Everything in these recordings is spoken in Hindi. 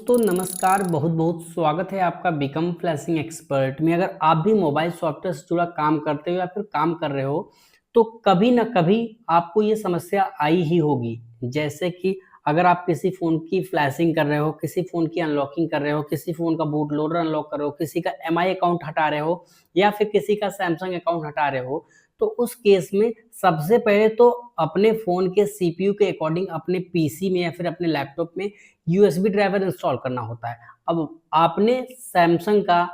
दोस्तों नमस्कार, बहुत बहुत स्वागत है आपका बिकम फ्लैशिंग एक्सपर्ट में। अगर आप भी मोबाइल सॉफ्टवेयर से जुड़ा काम करते हो या फिर काम कर रहे हो तो कभी ना कभी आपको ये समस्या आई ही होगी। जैसे कि अगर आप किसी फ़ोन की फ्लैशिंग कर रहे हो, किसी फ़ोन की अनलॉकिंग कर रहे हो, किसी फ़ोन का बूट लोडर अनलॉक कर रहे हो, किसी का एमआई अकाउंट हटा रहे हो या फिर किसी का सैमसंग अकाउंट हटा रहे हो, तो उस केस में सबसे पहले तो अपने फ़ोन के सीपीयू के अकॉर्डिंग अपने पीसी में या फिर अपने लैपटॉप में यूएसबी ड्राइवर इंस्टॉल करना होता है। अब आपने सैमसंग का,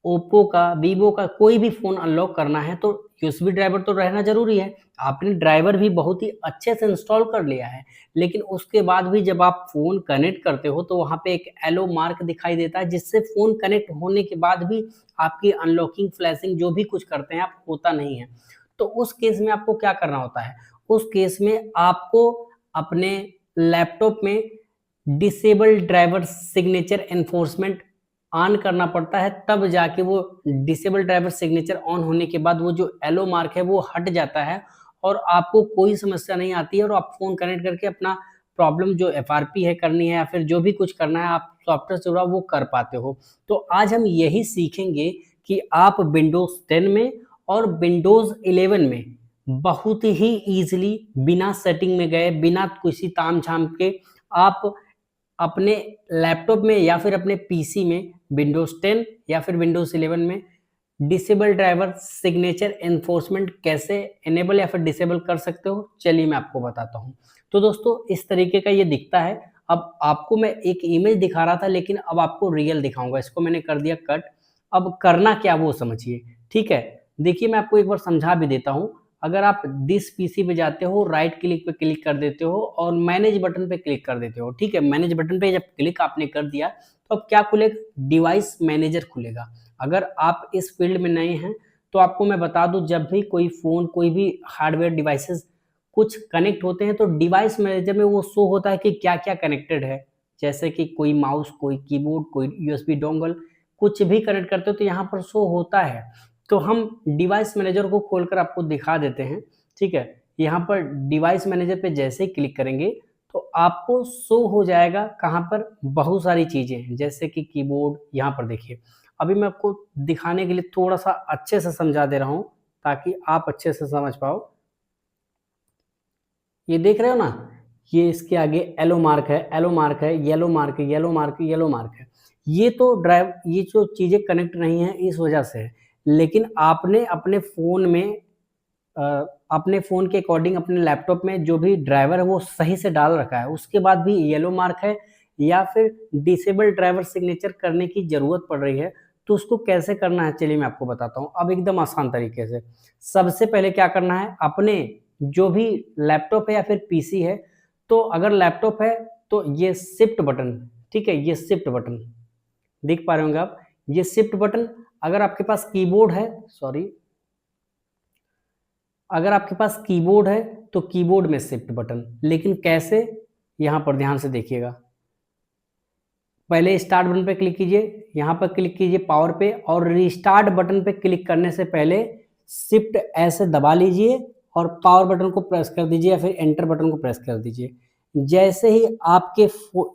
ओप्पो का, वीवो का कोई भी फ़ोन अनलॉक करना है तो यूएसबी ड्राइवर तो रहना ज़रूरी है। आपने ड्राइवर भी बहुत ही अच्छे से इंस्टॉल कर लिया है, लेकिन उसके बाद भी जब आप फ़ोन कनेक्ट करते हो तो वहाँ पे एक एलो मार्क दिखाई देता है, जिससे फ़ोन कनेक्ट होने के बाद भी आपकी अनलॉकिंग, फ्लैशिंग जो भी कुछ करते हैं आप होता नहीं है। तो उस केस में आपको क्या करना होता है? उस केस में आपको अपने लैपटॉप में disable driver signature enforcement on करना पड़ता है, तब जाके वो डिसेबल ड्राइवर सिग्नेचर ऑन होने के बाद वो जो एलो मार्क है वो हट जाता है और आपको कोई समस्या नहीं आती है और आप फ़ोन कनेक्ट करके अपना प्रॉब्लम जो एफआरपी है करनी है या फिर जो भी कुछ करना है आप सॉफ्टवेयर से जुड़ा वो कर पाते हो। तो आज हम यही सीखेंगे कि आप विंडोज़ 10 में और विंडोज़ 11 में बहुत ही ईज़िली बिना सेटिंग में गए, बिना किसी ताम-झाम के आप अपने लैपटॉप में या फिर अपने पीसी में विंडोज़ 10 या फिर विंडोज़ 11 में डिसेबल ड्राइवर सिग्नेचर एनफोर्समेंट कैसे इनेबल या फिर डिसेबल कर सकते हो, चलिए मैं आपको बताता हूँ। तो दोस्तों इस तरीके का ये दिखता है। अब आपको मैं एक इमेज दिखा रहा था लेकिन अब आपको रियल दिखाऊँगा। इसको मैंने कर दिया कट। अब करना क्या वो समझिए, ठीक है? देखिए मैं आपको एक बार समझा भी देता हूँ। अगर आप दिस पीसी पे जाते हो, राइट क्लिक पे क्लिक कर देते हो और मैनेज बटन पे क्लिक कर देते हो, ठीक है? मैनेज बटन पे जब क्लिक आपने कर दिया तो अब क्या खुलेगा? डिवाइस मैनेजर खुलेगा। अगर आप इस फील्ड में नए हैं तो आपको मैं बता दूं, जब भी कोई फ़ोन, कोई भी हार्डवेयर डिवाइसेस कुछ कनेक्ट होते हैं तो डिवाइस मैनेजर में वो शो होता है कि क्या-क्या कनेक्टेड है। जैसे कि कोई माउस, कोई कीबोर्ड, कोई यूएसबी डोंगल, कुछ भी कनेक्ट करते हो तो यहाँ पर शो होता है। तो हम डिवाइस मैनेजर को खोलकर आपको दिखा देते हैं, ठीक है? यहाँ पर डिवाइस मैनेजर पे जैसे ही क्लिक करेंगे तो आपको शो हो जाएगा कहाँ पर? बहुत सारी चीज़ें, जैसे कि कीबोर्ड। यहाँ पर देखिए, अभी मैं आपको दिखाने के लिए थोड़ा-सा अच्छे से समझा दे रहा हूँ ताकि आप अच्छे से समझ पाओ। ये देख रहे हो ना? ये इसके आगे एलो मार्क है, एलो मार्क है, येलो मार्क है, येलो मार्क है, येलो मार्क है। ये जो चीज़ें कनेक्ट नहीं हैं इस वजह से है। लेकिन आपने अपने फ़ोन में अ, अपने फ़ोन के अकॉर्डिंग अपने लैपटॉप में जो भी ड्राइवर है वो सही से डाल रखा है। उसके बाद भी येलो मार्क है या फिर डिसेबल ड्राइवर सिग्नेचर करने की ज़रूरत पड़ रही है, तो उसको कैसे करना है चलिए मैं आपको बताता हूँ। अब एकदम आसान तरीके से। सबसे पहले क्या करना है, अपने जो भी लैपटॉप है या फिर पीसी है, तो अगर लैपटॉप है तो ये शिफ्ट बटन, ठीक है? ये शिफ्ट बटन देख पा रहे होंगे आप। ये शिफ्ट बटन, अगर आपके पास कीबोर्ड है, सॉरी, अगर आपके पास कीबोर्ड है तो कीबोर्ड में शिफ्ट बटन, लेकिन कैसे? यहाँ पर ध्यान से देखिएगा। पहले स्टार्ट बटन पे क्लिक कीजिए, यहाँ पर क्लिक कीजिए पावर पे और रिस्टार्ट बटन पे क्लिक करने से पहले शिफ्ट ऐसे दबा लीजिए और पावर बटन को प्रेस कर दीजिए या फिर एंटर बटन को प्रेस कर दीजिए। जैसे ही आपके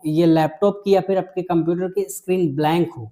ये लैपटॉप की या फिर आपके कंप्यूटर की स्क्रीन ब्लैंक हो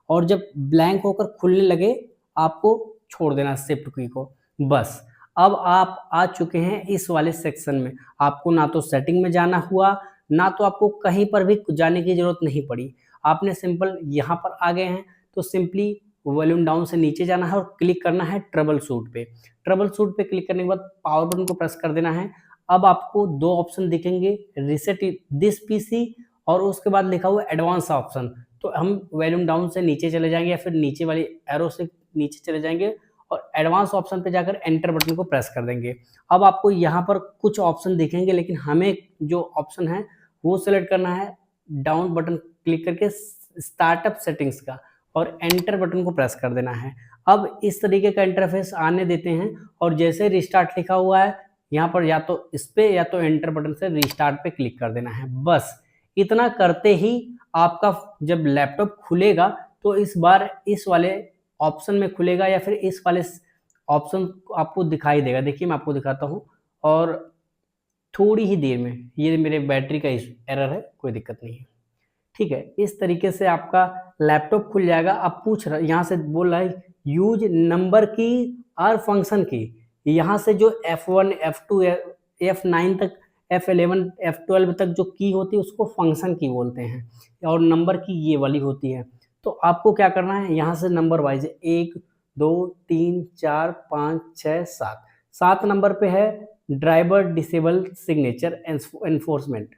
और जब ब्लैंक होकर खुलने लगे, आपको छोड़ देना शिफ्ट की को। बस, अब आप आ चुके हैं इस वाले सेक्शन में। आपको ना तो सेटिंग में जाना हुआ, ना तो आपको कहीं पर भी जाने की ज़रूरत नहीं पड़ी। आपने सिंपल यहाँ पर आ गए हैं तो सिंपली वॉल्यूम डाउन से नीचे जाना है और क्लिक करना है ट्रबल शूट पे। ट्रबल शूट पे क्लिक करने के बाद पावर बटन को प्रेस कर देना है। अब आपको 2 ऑप्शन दिखेंगे, रीसेट दिस पीसी और उसके बाद लिखा हुआ है एडवांस ऑप्शन। तो हम वॉल्यूम डाउन से नीचे चले जाएँगे या फिर नीचे वाली एरो से नीचे चले जाएँगे और एडवांस ऑप्शन पे जाकर एंटर बटन को प्रेस कर देंगे। अब आपको यहाँ पर कुछ ऑप्शन दिखेंगे लेकिन हमें जो ऑप्शन है वो सेलेक्ट करना है डाउन बटन क्लिक करके स्टार्टअप सेटिंग्स का और एंटर बटन को प्रेस कर देना है। अब इस तरीके का इंटरफेस आने देते हैं और जैसे रिस्टार्ट लिखा हुआ है यहाँ पर या तो इस पे या तो एंटर बटन से रिस्टार्ट पे क्लिक कर देना है। बस इतना करते ही आपका जब लैपटॉप खुलेगा तो इस बार इस वाले ऑप्शन में खुलेगा या फिर इस वाले ऑप्शन आपको दिखाई देगा। देखिए मैं आपको दिखाता हूँ और थोड़ी ही देर में, ये मेरे बैटरी का एरर है, कोई दिक्कत नहीं है। ठीक है, इस तरीके से आपका लैपटॉप खुल जाएगा। अब पूछ रहा, यहाँ से बोल रहा है यूज नंबर की और फंक्शन की। यहाँ से जो F1 F2 F9 तक F11 F12 तक जो की होती है उसको फंक्शन की बोलते हैं, और नंबर की ये वाली होती है। तो आपको क्या करना है, यहाँ से नंबर वाइज 1 2 3 4 5 6 7, 7 नंबर पे है ड्राइवर डिसेबल सिग्नेचर एनफोर्समेंट।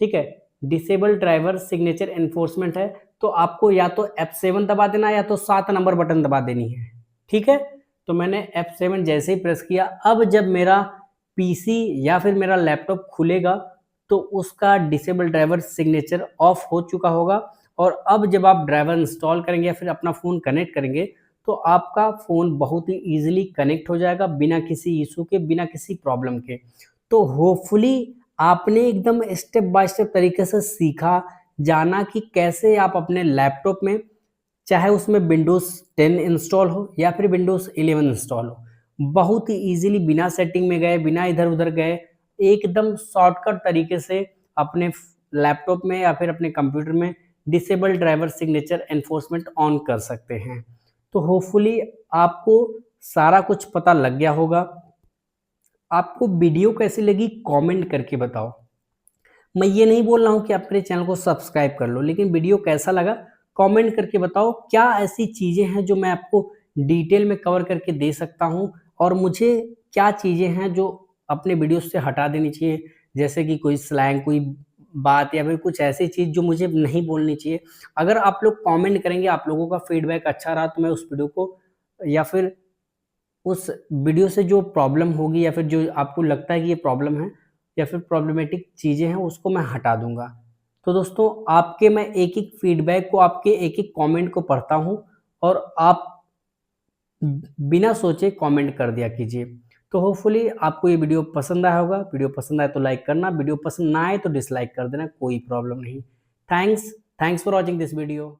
ठीक है, डिसेबल ड्राइवर सिग्नेचर एनफोर्समेंट है, तो आपको या तो F7 दबा देना या तो 7 नंबर बटन दबा देनी है। ठीक है, तो मैंने F7 जैसे ही प्रेस किया, अब जब मेरा पीसी या फिर मेरा लैपटॉप खुलेगा तो उसका डिसेबल ड्राइवर सिग्नेचर ऑफ हो चुका होगा, और अब जब आप ड्राइवर इंस्टॉल करेंगे या फिर अपना फ़ोन कनेक्ट करेंगे तो आपका फ़ोन बहुत ही ईजिली कनेक्ट हो जाएगा बिना किसी इशू के, बिना किसी प्रॉब्लम के। तो होपफुली आपने एकदम स्टेप बाय स्टेप तरीके से सीखा, जाना कि कैसे आप अपने लैपटॉप में, चाहे उसमें विंडोज़ 10 इंस्टॉल हो या फिर विंडोज़ 11 इंस्टॉल हो, बहुत ही ईजिली बिना सेटिंग में गए, बिना इधर-उधर गए, एकदम शॉर्टकट तरीके से अपने लैपटॉप में या फिर अपने कंप्यूटर में disable driver signature enforcement on कर सकते हैं। तो होपफुली आपको सारा कुछ पता लग गया होगा। आपको वीडियो कैसी लगी कमेंट करके बताओ। मैं ये नहीं बोल रहा हूँ कि आप मेरे चैनल को सब्सक्राइब कर लो, लेकिन वीडियो कैसा लगा कमेंट करके बताओ। क्या ऐसी चीज़ें हैं जो मैं आपको डिटेल में कवर करके दे सकता हूँ, और मुझे क्या चीज़ें हैं जो अपने वीडियो से हटा देनी चाहिए, जैसे कि कोई स्लैंग, कोई बात या फिर कुछ ऐसी चीज़ जो मुझे नहीं बोलनी चाहिए। अगर आप लोग कमेंट करेंगे, आप लोगों का फीडबैक अच्छा रहा तो मैं उस वीडियो को या फिर उस वीडियो से जो प्रॉब्लम होगी या फिर जो आपको लगता है कि ये प्रॉब्लम है या फिर प्रॉब्लमेटिक चीज़ें हैं उसको मैं हटा दूँगा। तो दोस्तों, आपके मैं एक-एक फीडबैक को, आपके एक-एक कमेंट को पढ़ता हूँ, और आप बिना सोचे कमेंट कर दिया कीजिए। तो होपफुली आपको ये वीडियो पसंद आया होगा। वीडियो पसंद आए तो लाइक करना, वीडियो पसंद ना आए तो डिसलाइक कर देना, कोई प्रॉब्लम नहीं। Thanks for watching this video.